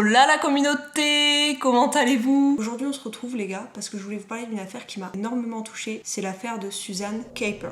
Hola la communauté, comment allez-vous? Aujourd'hui on se retrouve les gars parce que je voulais vous parler d'une affaire qui m'a énormément touchée, c'est l'affaire de Susan Caper.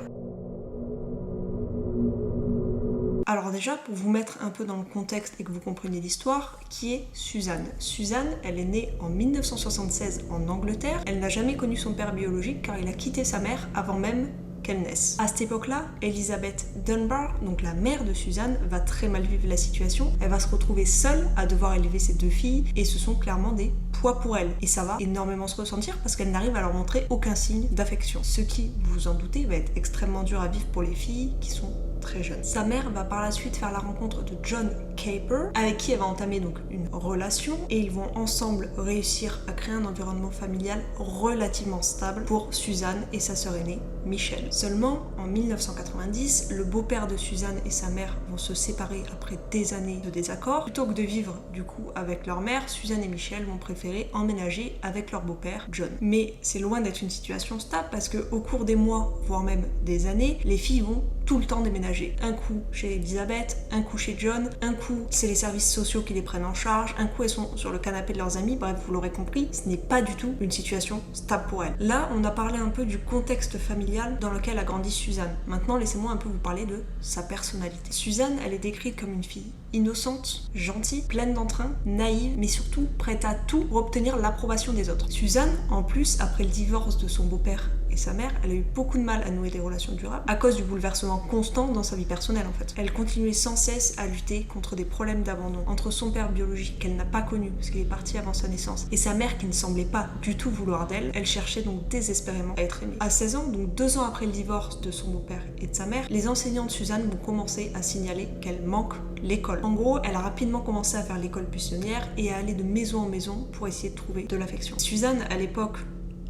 Alors déjà, pour vous mettre un peu dans le contexte et que vous compreniez l'histoire, qui est Suzanne? Suzanne, elle est née en 1976 en Angleterre, elle n'a jamais connu son père biologique car il a quitté sa mère avant même qu'elle naisse. À cette époque-là, Elizabeth Dunbar, donc la mère de Suzanne, va très mal vivre la situation. Elle va se retrouver seule à devoir élever ses deux filles et ce sont clairement des poids pour elle. Et ça va énormément se ressentir parce qu'elle n'arrive à leur montrer aucun signe d'affection. Ce qui, vous vous en doutez, va être extrêmement dur à vivre pour les filles qui sont très jeune. Sa mère va par la suite faire la rencontre de John Caper, avec qui elle va entamer donc une relation, et ils vont ensemble réussir à créer un environnement familial relativement stable pour Suzanne et sa sœur aînée, Michelle. Seulement, en 1990, le beau-père de Suzanne et sa mère vont se séparer après des années de désaccord. Plutôt que de vivre du coup avec leur mère, Suzanne et Michelle vont préférer emménager avec leur beau-père, John. Mais c'est loin d'être une situation stable parce que au cours des mois, voire même des années, les filles vont tout le temps déménager. Un coup chez Elizabeth, un coup chez John, un coup c'est les services sociaux qui les prennent en charge, un coup elles sont sur le canapé de leurs amis, bref vous l'aurez compris, ce n'est pas du tout une situation stable pour elles. Là on a parlé un peu du contexte familial dans lequel a grandi Suzanne. Maintenant laissez-moi un peu vous parler de sa personnalité. Suzanne, elle est décrite comme une fille innocente, gentille, pleine d'entrain, naïve, mais surtout prête à tout pour obtenir l'approbation des autres. Suzanne, en plus, après le divorce de son beau-père et sa mère, elle a eu beaucoup de mal à nouer des relations durables à cause du bouleversement constant dans sa vie personnelle en fait. Elle continuait sans cesse à lutter contre des problèmes d'abandon entre son père biologique qu'elle n'a pas connu parce qu'il est parti avant sa naissance et sa mère qui ne semblait pas du tout vouloir d'elle. Elle cherchait donc désespérément à être aimée. À 16 ans, donc 2 ans après le divorce de son beau-père et de sa mère, les enseignants de Suzanne vont commencer à signaler qu'elle manque l'école. En gros, elle a rapidement commencé à faire l'école buissonnière et à aller de maison en maison pour essayer de trouver de l'affection. Suzanne, à l'époque,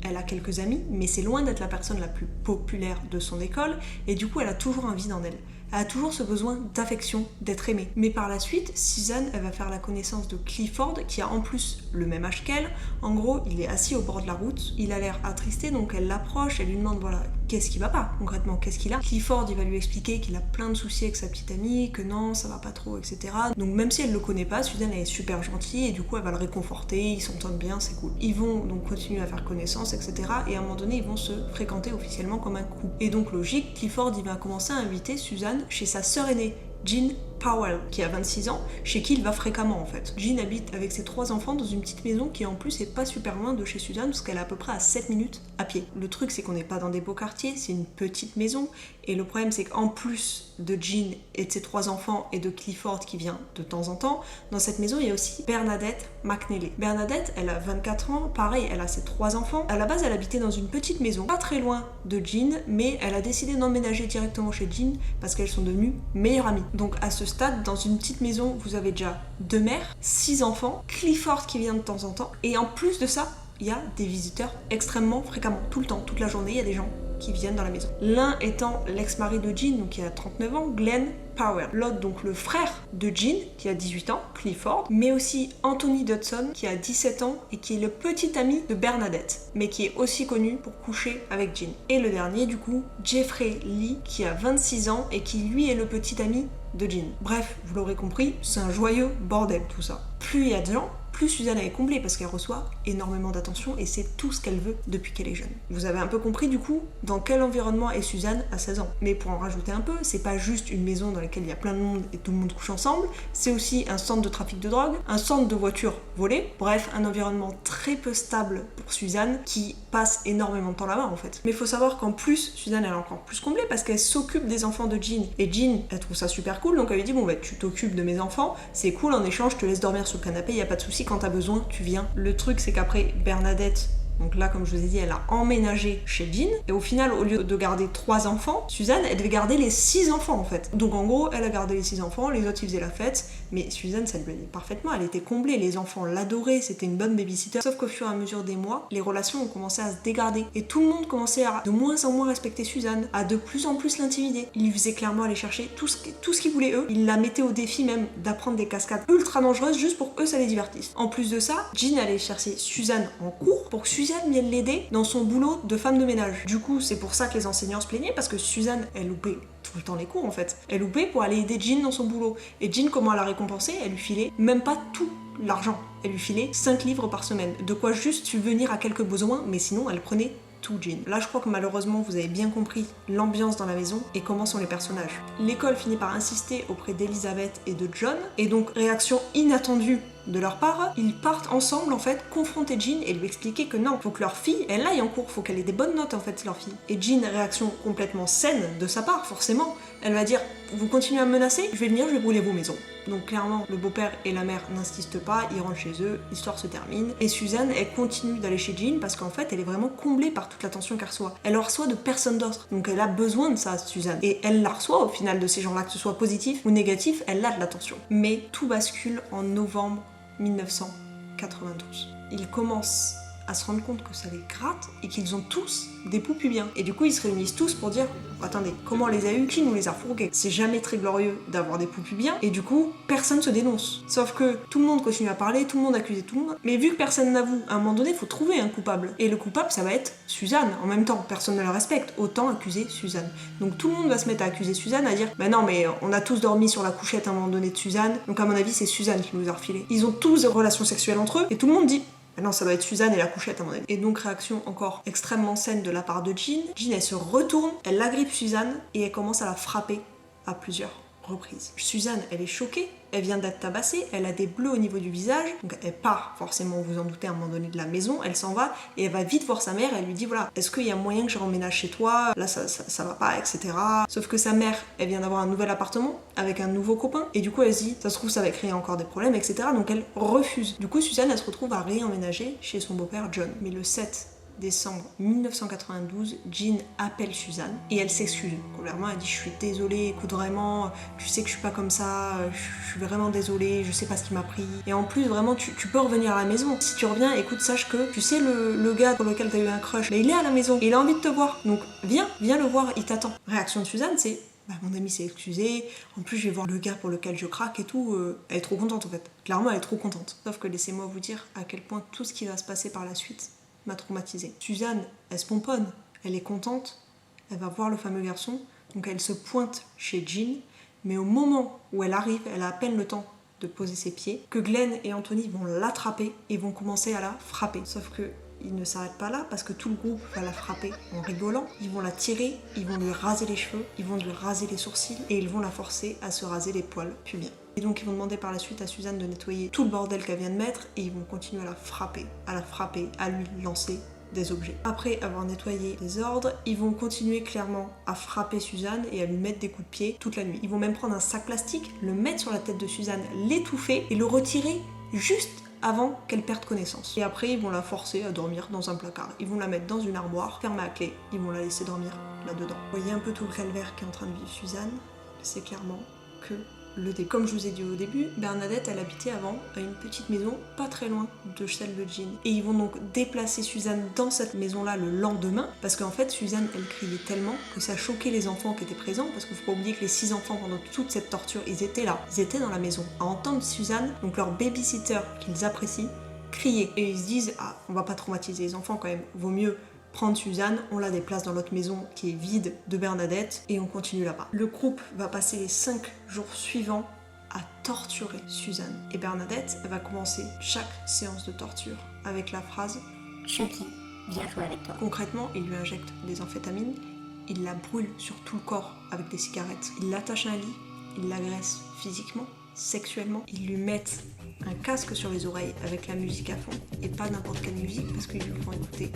elle a quelques amis, mais c'est loin d'être la personne la plus populaire de son école, et du coup, elle a toujours un vide en elle. Elle a toujours ce besoin d'affection, d'être aimée. Mais par la suite, Suzanne, elle va faire la connaissance de Clifford, qui a en plus le même âge qu'elle. En gros, il est assis au bord de la route, il a l'air attristé, donc elle l'approche, elle lui demande, voilà, qu'est-ce qui va pas, concrètement, qu'est-ce qu'il a. Clifford, il va lui expliquer qu'il a plein de soucis avec sa petite amie, que non, ça va pas trop, etc. Donc même si elle le connaît pas, Suzanne, elle est super gentille, et du coup, elle va le réconforter, ils s'entendent bien, c'est cool. Ils vont donc continuer à faire connaissance, etc. Et à un moment donné, ils vont se fréquenter officiellement comme un couple. Et donc, logique, Clifford, il va commencer à inviter Suzanne chez sa sœur aînée, Jean Powell, qui a 26 ans, chez qui il va fréquemment en fait. Jean habite avec ses 3 enfants dans une petite maison qui en plus est pas super loin de chez Suzanne parce qu'elle est à peu près à 7 minutes à pied. Le truc c'est qu'on n'est pas dans des beaux quartiers, c'est une petite maison et le problème c'est qu'en plus de Jean et de ses 3 enfants et de Clifford qui vient de temps en temps, dans cette maison il y a aussi Bernadette McNally. Bernadette, elle a 24 ans, pareil, elle a ses 3 enfants. À la base elle habitait dans une petite maison, pas très loin de Jean, mais elle a décidé d'emménager directement chez Jean parce qu'elles sont devenues meilleures amies. Donc à ce stade, dans une petite maison, vous avez déjà 2 mères, 6 enfants, Clifford qui vient de temps en temps, et en plus de ça, il y a des visiteurs extrêmement fréquemment, tout le temps, toute la journée, il y a des gens qui viennent dans la maison. L'un étant l'ex-mari de Jean, donc qui a 39 ans, Glenn Powell. L'autre, donc le frère de Jean, qui a 18 ans, Clifford, mais aussi Anthony Dodson, qui a 17 ans et qui est le petit ami de Bernadette, mais qui est aussi connu pour coucher avec Jean. Et le dernier, du coup, Jeffrey Lee, qui a 26 ans et qui lui est le petit ami de Jean. Bref, vous l'aurez compris, c'est un joyeux bordel tout ça. Plus il y a de gens, plus Suzanne est comblée parce qu'elle reçoit énormément d'attention et c'est tout ce qu'elle veut depuis qu'elle est jeune. Vous avez un peu compris du coup dans quel environnement est Suzanne à 16 ans. Mais pour en rajouter un peu, c'est pas juste une maison dans laquelle il y a plein de monde et tout le monde couche ensemble, c'est aussi un centre de trafic de drogue, un centre de voitures volées, bref, un environnement très peu stable pour Suzanne qui passe énormément de temps là-bas en fait. Mais il faut savoir qu'en plus, Suzanne elle est encore plus comblée parce qu'elle s'occupe des enfants de Jean et Jean elle trouve ça super cool donc elle lui dit bon bah tu t'occupes de mes enfants, c'est cool, en échange je te laisse dormir sur le canapé, y a pas de souci, quand t'as besoin, tu viens. Le truc, c'est qu'après, Bernadette, donc là, comme je vous ai dit, elle a emménagé chez Jean. Et au final, au lieu de garder 3 enfants, Suzanne, elle devait garder les 6 enfants, en fait. Donc en gros, elle a gardé les 6 enfants, les autres, ils faisaient la fête. Mais Suzanne, ça lui allait parfaitement. Elle était comblée, les enfants l'adoraient, c'était une bonne babysitter. Sauf qu'au fur et à mesure des mois, les relations ont commencé à se dégrader. Et tout le monde commençait à de moins en moins respecter Suzanne, à de plus en plus l'intimider. Ils lui faisaient clairement aller chercher tout ce qu'ils voulaient eux. Ils la mettaient au défi même d'apprendre des cascades ultra dangereuses juste pour que eux, ça les divertisse. En plus de ça, Jean allait chercher Suzanne en cours pour que Suzanne vienne l'aider dans son boulot de femme de ménage. Du coup, c'est pour ça que les enseignants se plaignaient parce que Suzanne, elle loupait tout le temps les cours en fait. Elle loupait pour aller aider Jean dans son boulot. Et Jean, comment elle la récompensait? Elle lui filait même pas tout l'argent. Elle lui filait 5 livres par semaine, de quoi juste subvenir à quelques besoins, mais sinon elle prenait tout Jean. Là je crois que malheureusement vous avez bien compris l'ambiance dans la maison et comment sont les personnages. L'école finit par insister auprès d'Elizabeth et de John, et donc réaction inattendue de leur part, ils partent ensemble en fait confronter Jean et lui expliquer que non, faut que leur fille elle aille en cours, faut qu'elle ait des bonnes notes en fait leur fille. Et Jean, réaction complètement saine de sa part forcément, elle va dire vous continuez à me menacer, je vais venir, je vais brûler vos maisons. Donc clairement le beau-père et la mère n'insistent pas, ils rentrent chez eux, l'histoire se termine. Et Suzanne elle continue d'aller chez Jean parce qu'en fait elle est vraiment comblée par toute l'attention qu'elle reçoit. Elle en reçoit de personne d'autre, donc elle a besoin de ça Suzanne. Et elle la reçoit au final de ces gens-là, que ce soit positif ou négatif, elle a de l'attention. Mais tout bascule en novembre 1992. Ils commencent à se rendre compte que ça les gratte et qu'ils ont tous des poux pubiens. Et du coup, ils se réunissent tous pour dire attendez, comment on les a eu, qui nous les a fourgués? C'est jamais très glorieux d'avoir des poux pubiens et du coup, personne se dénonce. Sauf que tout le monde continue à parler, tout le monde accuse tout le monde, mais vu que personne n'avoue, à un moment donné, il faut trouver un coupable. Et le coupable, ça va être Suzanne. En même temps, personne ne la respecte, autant accuser Suzanne. Donc tout le monde va se mettre à accuser Suzanne, à dire bah non, mais on a tous dormi sur la couchette à un moment donné de Suzanne, donc à mon avis, c'est Suzanne qui nous a refilé. Ils ont tous des relations sexuelles entre eux et tout le monde dit ah non, ça doit être Suzanne et la couchette à mon avis. Et donc réaction encore extrêmement saine de la part de Jean. Jean elle se retourne, elle agrippe Suzanne et elle commence à la frapper à plusieurs reprises. Suzanne elle est choquée, elle vient d'être tabassée, elle a des bleus au niveau du visage, donc elle part forcément, vous en doutez, à un moment donné de la maison, elle s'en va et elle va vite voir sa mère, elle lui dit voilà, est-ce qu'il y a moyen que je remménage chez toi, là ça va pas, etc. Sauf que sa mère, elle vient d'avoir un nouvel appartement avec un nouveau copain et du coup elle se dit ça se trouve ça va créer encore des problèmes, etc. Donc elle refuse. Du coup Suzanne elle se retrouve à réemménager chez son beau-père John. Mais le 7 décembre 1992, Jean appelle Suzanne et elle s'excuse. Premièrement, elle dit je suis désolée, écoute vraiment, tu sais que je suis pas comme ça, je suis vraiment désolée, je sais pas ce qui m'a pris. Et en plus, vraiment, tu peux revenir à la maison. Si tu reviens, écoute, sache que tu sais le gars pour lequel t'as eu un crush, mais il est à la maison, et il a envie de te voir. Donc viens le voir, il t'attend. Réaction de Suzanne, c'est bah, mon ami s'est excusé, en plus je vais voir le gars pour lequel je craque et tout, elle est trop contente en fait. Clairement, elle est trop contente. Sauf que laissez-moi vous dire à quel point tout ce qui va se passer par la suite m'a traumatisée. Suzanne, elle se pomponne, elle est contente, elle va voir le fameux garçon, donc elle se pointe chez Jean, mais au moment où elle arrive, elle a à peine le temps de poser ses pieds, que Glenn et Anthony vont l'attraper et vont commencer à la frapper. Sauf que ils ne s'arrêtent pas là parce que tout le groupe va la frapper en rigolant. Ils vont la tirer, ils vont lui raser les cheveux, ils vont lui raser les sourcils et ils vont la forcer à se raser les poils pubiens. Et donc ils vont demander par la suite à Suzanne de nettoyer tout le bordel qu'elle vient de mettre et ils vont continuer à la frapper, à lui lancer des objets. Après avoir nettoyé les ordres, ils vont continuer clairement à frapper Suzanne et à lui mettre des coups de pied toute la nuit. Ils vont même prendre un sac plastique, le mettre sur la tête de Suzanne, l'étouffer et le retirer juste avant qu'elle perde connaissance. Et après, ils vont la forcer à dormir dans un placard. Ils vont la mettre dans une armoire, fermée à clé. Ils vont la laisser dormir là-dedans. Vous voyez un peu tout le calvaire qu'est en train de vivre Suzanne. C'est clairement que le début. Comme je vous ai dit au début, Bernadette, elle habitait avant à une petite maison pas très loin de celle de Jean. Et ils vont donc déplacer Suzanne dans cette maison-là le lendemain, parce qu'en fait, Suzanne, elle criait tellement que ça choquait les enfants qui étaient présents, parce qu'il faut pas oublier que les 6 enfants, pendant toute cette torture, ils étaient là, ils étaient dans la maison, à entendre Suzanne, donc leur babysitter qu'ils apprécient, crier. Et ils se disent, ah, on va pas traumatiser les enfants quand même, vaut mieux prendre Suzanne, on la déplace dans l'autre maison qui est vide de Bernadette et on continue là-bas. Le groupe va passer les 5 jours suivants à torturer Suzanne. Et Bernadette, elle va commencer chaque séance de torture avec la phrase « Chucky, viens jouer avec toi ». Concrètement, il lui injecte des amphétamines, il la brûle sur tout le corps avec des cigarettes, il l'attache à un lit, il l'agresse physiquement, sexuellement, ils lui mettent un casque sur les oreilles avec la musique à fond et pas n'importe quelle musique parce qu'ils lui font écouter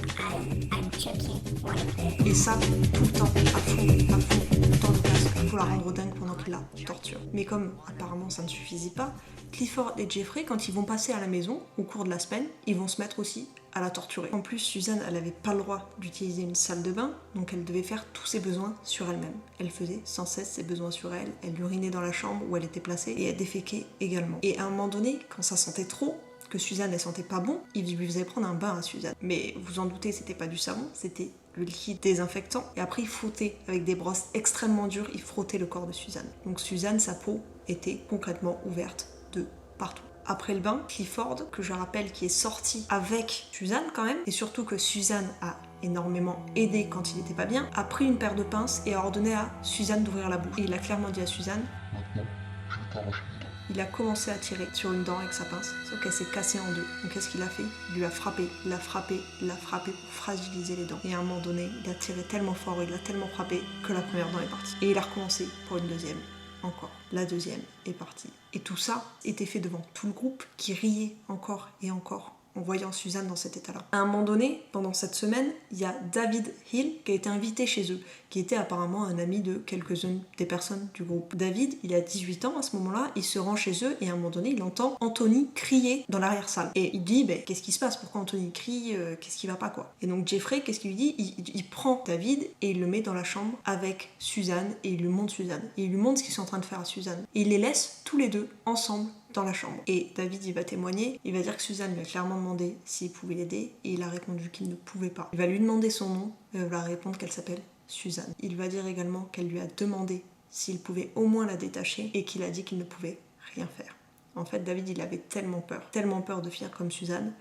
et ça tout le temps à fond tout le temps le casque pour la rendre dingue pendant qu'il la torture. Mais comme apparemment ça ne suffisait pas, Clifford et Jeffrey, quand ils vont passer à la maison au cours de la semaine, ils vont se mettre aussi à la torturer. En plus, Suzanne, elle avait pas le droit d'utiliser une salle de bain, donc elle devait faire tous ses besoins sur elle-même. Elle faisait sans cesse ses besoins sur elle, elle urinait dans la chambre où elle était placée et elle déféquait également. Et à un moment donné, quand ça sentait trop, que Suzanne elle sentait pas bon, il lui faisait prendre un bain à Suzanne. Mais vous en doutez, c'était pas du savon, c'était le liquide désinfectant. Et après, il frottait avec des brosses extrêmement dures, il frottait le corps de Suzanne. Donc Suzanne, sa peau était concrètement ouverte de partout. Après le bain, Clifford, que je rappelle qui est sorti avec Suzanne quand même, et surtout que Suzanne a énormément aidé quand il était pas bien, a pris une paire de pinces et a ordonné à Suzanne d'ouvrir la bouche. Et il a clairement dit à Suzanne « Maintenant, je vais t'arracher les dents. » il a commencé à tirer sur une dent avec sa pince, sauf qu'elle s'est cassée en deux. Donc qu'est-ce qu'il a fait? Il lui a frappé, il l'a frappé, il l'a frappé pour fragiliser les dents. Et à un moment donné, il a tiré tellement fort, il l'a tellement frappé que la première dent est partie. Et il a recommencé pour une deuxième. Encore. La deuxième est partie. Et tout ça était fait devant tout le groupe qui riait encore et encore en voyant Suzanne dans cet état-là. À un moment donné, pendant cette semaine, il y a David Hill qui a été invité chez eux, qui était apparemment un ami de quelques-unes des personnes du groupe. David, il a 18 ans à ce moment-là, il se rend chez eux et à un moment donné, il entend Anthony crier dans l'arrière-salle. Et il dit, qu'est-ce qui se passe? Pourquoi Anthony crie? Qu'est-ce qui va pas, quoi? Et donc Jeffrey, qu'est-ce qu'il lui dit? Il prend David et il le met dans la chambre avec Suzanne et il lui montre Suzanne. Et il lui montre ce qu'ils sont en train de faire à Suzanne. Et il les laisse tous les deux ensemble dans la chambre. Et David, il va témoigner, il va dire que Suzanne lui a clairement demandé s'il pouvait l'aider et il a répondu qu'il ne pouvait pas. Il va lui demander son nom et elle va répondre qu'elle s'appelle Suzanne. Il va dire également qu'elle lui a demandé s'il pouvait au moins la détacher et qu'il a dit qu'il ne pouvait rien faire. En fait, David, il avait tellement peur de finir comme Suzanne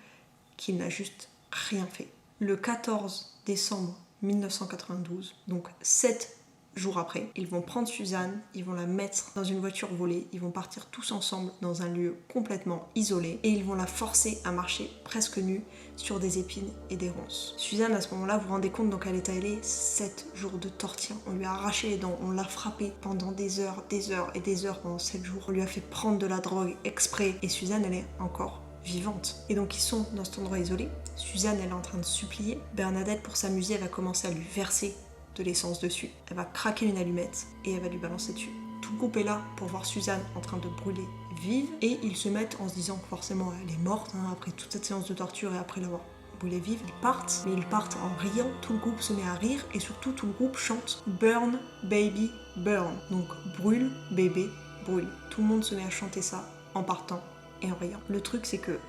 qu'il n'a juste rien fait. Le 14 décembre 1992, donc 7 jours après, ils vont prendre Suzanne, ils vont la mettre dans une voiture volée, ils vont partir tous ensemble dans un lieu complètement isolé et ils vont la forcer à marcher presque nue sur des épines et des ronces. Suzanne, à ce moment-là, vous vous rendez compte dans quel état elle est? 7 jours de torture. On lui a arraché les dents, on l'a frappée pendant des heures et des heures pendant 7 jours. On lui a fait prendre de la drogue exprès et Suzanne, elle est encore vivante. Et donc ils sont dans cet endroit isolé. Suzanne, elle est en train de supplier. Bernadette, pour s'amuser, elle va commencer à lui verser de l'essence dessus. Elle va craquer une allumette et elle va lui balancer dessus. Tout le groupe est là pour voir Suzanne en train de brûler vive et ils se mettent en se disant que forcément elle est morte après toute cette séance de torture et après l'avoir brûlée vive. Ils partent, mais ils partent en riant. Tout le groupe se met à rire et surtout tout le groupe chante Burn, baby, burn. Donc brûle, bébé, brûle. Tout le monde se met à chanter ça en partant et en riant. Le truc c'est que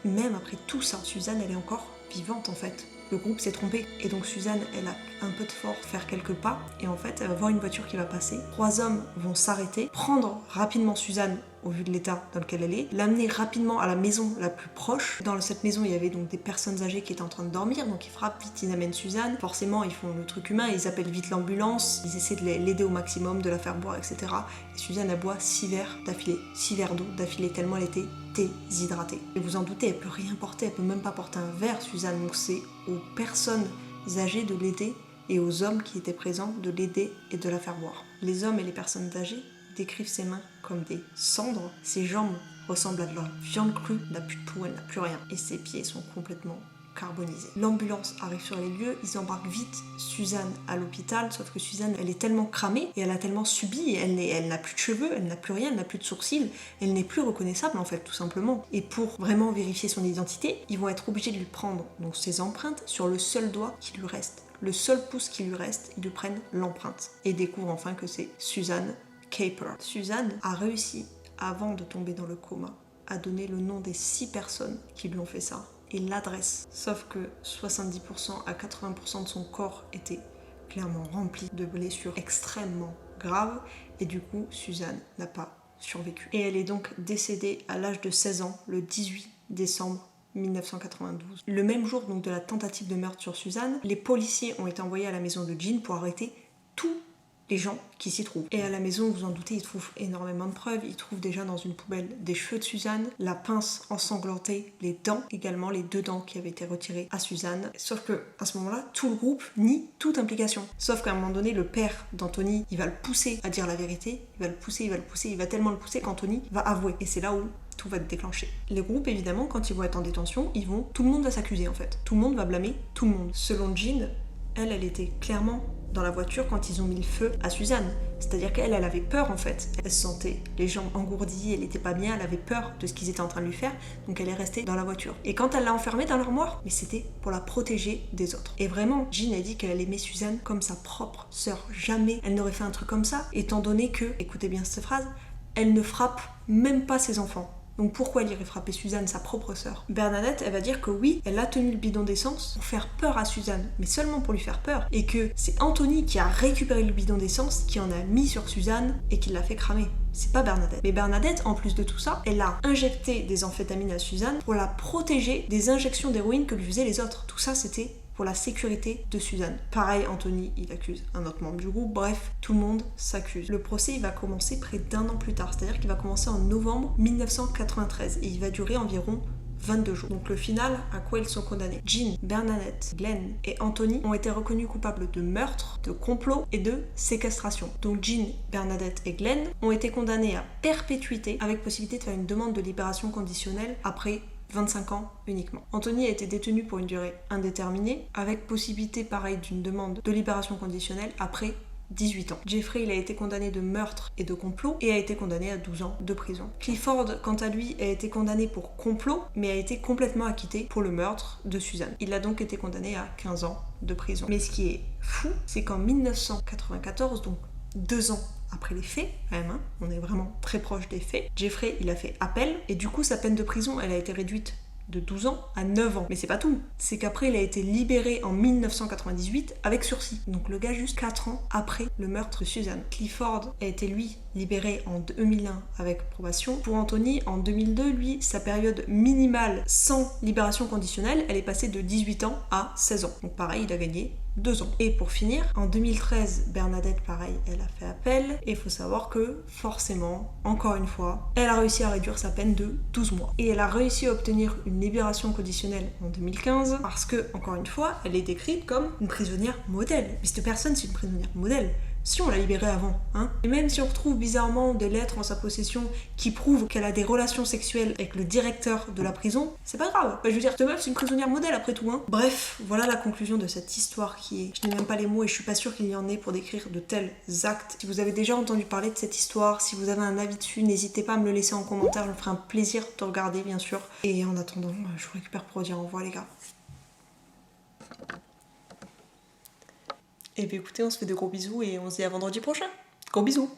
même après tout ça, Suzanne elle est encore vivante en fait. Le groupe s'est trompé et donc Suzanne elle a un peu de force, faire quelques pas et en fait elle va voir une voiture qui va passer. 3 hommes vont s'arrêter, prendre rapidement Suzanne au vu de l'état dans lequel elle est, l'amener rapidement à la maison la plus proche. Dans cette maison il y avait donc des personnes âgées qui étaient en train de dormir, donc ils frappent vite, ils amènent Suzanne. Forcément ils font le truc humain, ils appellent vite l'ambulance, ils essaient de l'aider au maximum, de la faire boire, etc. Et Suzanne elle boit 6 verres d'affilée, 6 verres d'eau d'affilée tellement elle était déshydratée. Et vous en doutez, elle peut rien porter, elle peut même pas porter un verre Suzanne, donc c'est aux personnes âgées de l'aider et aux hommes qui étaient présents de l'aider et de la faire boire. Les hommes et les personnes âgées décrivent ses mains comme des cendres, ses jambes ressemblent à de la viande crue, elle n'a plus de peau, elle n'a plus rien, et ses pieds sont complètement carbonisés. L'ambulance arrive sur les lieux, ils embarquent vite Suzanne à l'hôpital, sauf que Suzanne elle est tellement cramée et elle a tellement subi, elle n'a plus de cheveux, elle n'a plus rien, elle n'a plus de sourcils, elle n'est plus reconnaissable en fait tout simplement. Et pour vraiment vérifier son identité, ils vont être obligés de lui prendre donc ses empreintes sur le seul doigt qui lui reste. Le seul pouce qui lui reste, ils lui prennent l'empreinte et découvrent enfin que c'est Suzanne Caper. Suzanne a réussi, avant de tomber dans le coma, à donner le nom des 6 personnes qui lui ont fait ça et l'adresse. Sauf que 70% à 80% de son corps était clairement rempli de blessures extrêmement graves et du coup Suzanne n'a pas survécu. Et elle est donc décédée à l'âge de 16 ans le 18 décembre 1992. Le même jour donc de la tentative de meurtre sur Suzanne, les policiers ont été envoyés à la maison de Jean pour arrêter tous les gens qui s'y trouvent. Et à la maison, vous en doutez, ils trouvent énormément de preuves. Ils trouvent déjà dans une poubelle des cheveux de Suzanne, la pince ensanglantée, les dents, également les 2 dents qui avaient été retirées à Suzanne. Sauf que à ce moment-là, tout le groupe nie toute implication. Sauf qu'à un moment donné, le père d'Anthony, il va le pousser à dire la vérité. Il va le pousser, il va tellement le pousser qu'Anthony va avouer. Et c'est là où tout va être déclenché. Les groupes, évidemment, quand ils vont être en détention, tout le monde va s'accuser en fait. Tout le monde va blâmer tout le monde. Selon Jean, elle était clairement dans la voiture quand ils ont mis le feu à Suzanne. C'est-à-dire qu'elle avait peur en fait. Elle se sentait les jambes engourdies, elle était pas bien, elle avait peur de ce qu'ils étaient en train de lui faire, donc elle est restée dans la voiture. Et quand elle l'a enfermée dans l'armoire, mais c'était pour la protéger des autres. Et vraiment, Jean a dit qu'elle aimait Suzanne comme sa propre sœur. Jamais elle n'aurait fait un truc comme ça, étant donné que, écoutez bien cette phrase, elle ne frappe même pas ses enfants. Donc pourquoi elle irait frapper Suzanne, sa propre sœur? Bernadette, elle va dire que oui, elle a tenu le bidon d'essence pour faire peur à Suzanne, mais seulement pour lui faire peur, et que c'est Anthony qui a récupéré le bidon d'essence, qui en a mis sur Suzanne et qui l'a fait cramer. C'est pas Bernadette. Mais Bernadette, en plus de tout ça, elle a injecté des amphétamines à Suzanne pour la protéger des injections d'héroïne que lui faisaient les autres. Tout ça, c'était pour la sécurité de Suzanne. Pareil, Anthony, il accuse un autre membre du groupe. Bref, tout le monde s'accuse. Le procès, il va commencer près d'1 an plus tard, c'est-à-dire qu'il va commencer en novembre 1993 et il va durer environ 22 jours. Donc le final, à quoi ils sont condamnés? Jean, Bernadette, Glenn et Anthony ont été reconnus coupables de meurtre, de complot et de séquestration. Donc Jean, Bernadette et Glenn ont été condamnés à perpétuité avec possibilité de faire une demande de libération conditionnelle après 25 ans uniquement. Anthony a été détenu pour une durée indéterminée avec possibilité pareil d'une demande de libération conditionnelle après 18 ans. Jeffrey, il a été condamné de meurtre et de complot et a été condamné à 12 ans de prison. Clifford, quant à lui, a été condamné pour complot mais a été complètement acquitté pour le meurtre de Suzanne. Il a donc été condamné à 15 ans de prison. Mais ce qui est fou, c'est qu'en 1994, donc 2 ans après les faits, quand même, on est vraiment très proche des faits, Jeffrey, il a fait appel et du coup sa peine de prison, elle a été réduite de 12 ans à 9 ans. Mais c'est pas tout. C'est qu'après, il a été libéré en 1998 avec sursis. Donc le gars, juste 4 ans après le meurtre de Suzanne. Clifford a été, lui, libéré en 2001 avec probation. Pour Anthony, en 2002, lui, sa période minimale sans libération conditionnelle, elle est passée de 18 ans à 16 ans. Donc pareil, il a gagné 2 ans. Et pour finir, en 2013, Bernadette, pareil, elle a fait appel. Et il faut savoir que, forcément, encore une fois, elle a réussi à réduire sa peine de 12 mois. Et elle a réussi à obtenir une libération conditionnelle en 2015 parce que, encore une fois, elle est décrite comme une prisonnière modèle. Mais cette personne, c'est une prisonnière modèle. Si on l'a libérée avant, hein. Et même si on retrouve bizarrement des lettres en sa possession qui prouvent qu'elle a des relations sexuelles avec le directeur de la prison, c'est pas grave. Je veux dire, cette meuf, c'est une prisonnière modèle après tout, hein. Bref, voilà la conclusion de cette histoire qui est... Je n'ai même pas les mots et je suis pas sûre qu'il y en ait pour décrire de tels actes. Si vous avez déjà entendu parler de cette histoire, si vous avez un avis dessus, n'hésitez pas à me le laisser en commentaire, je me ferai un plaisir de regarder, bien sûr. Et en attendant, je vous récupère pour dire au revoir, les gars. Et bien écoutez, on se fait de gros bisous et on se dit à vendredi prochain. Gros bisous!